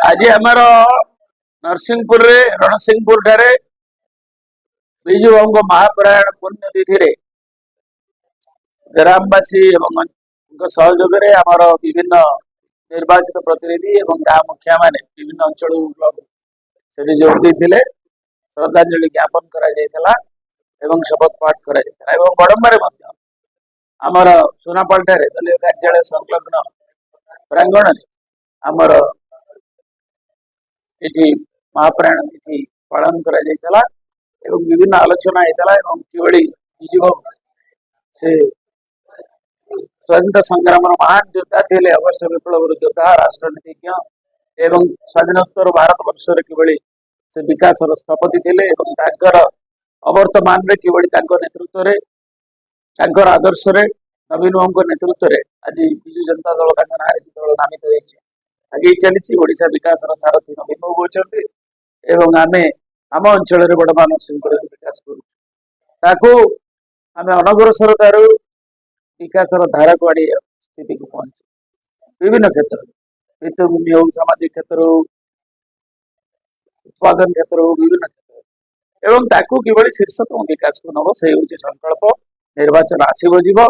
आज आमर नरसिंहपुर रे रणसिंहपुर ठारे विजु बाबू महाप्रयाण पुण्यतिथि ग्रामवासी एवं सहयोग आमर विभिन्न निर्वाचित प्रतिनिधि एवं गाँ मुखिया माने विभिन्न अंचल से जोग देते श्रद्धांजलि ज्ञापन करा शपथ पाठ करा बड़म्बार आमर सुनापाल ठारे दलीय कार्यालय संलग्न प्रांगण आमर ये महाप्राण तिथि पालन करा विभिन्न आलोचना होता किभली विजु से स्वतंत्र संग्राम महान योद्धा थे अगस्ट विप्लव योद्धा राष्ट्रनीतिज्ञ एवं स्वाधीनोत्तर भारत वर्ष किभली से विकास स्थपति थे अवर्तमान किभली नेतृत्व में आदर्श नवीन बाबू नेतृत्व में आज विजु जनता दल ना दल नामित होती आगे चली ओडिशा विकास सारथी नवीन बाबू अच्छा आम आम अंचल बड़मान सिंह विकास करूँ अनग्रसरतार विकास धारा को आड़ी स्थिति को पहुंचे विभिन्न क्षेत्र भित्तिभूमि हो सामाजिक क्षेत्र हो उत्पादन क्षेत्र हो विभिन्न क्षेत्र एवं ताकू किभली शीर्षतम विकास को नब से संकल्प निर्वाचन आसब जीव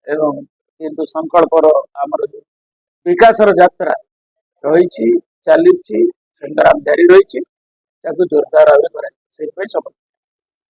एवं किंतु संकल्पर आमर विकास यात्रा रही चली संग्राम जारी रही जोरदार भाव शपथ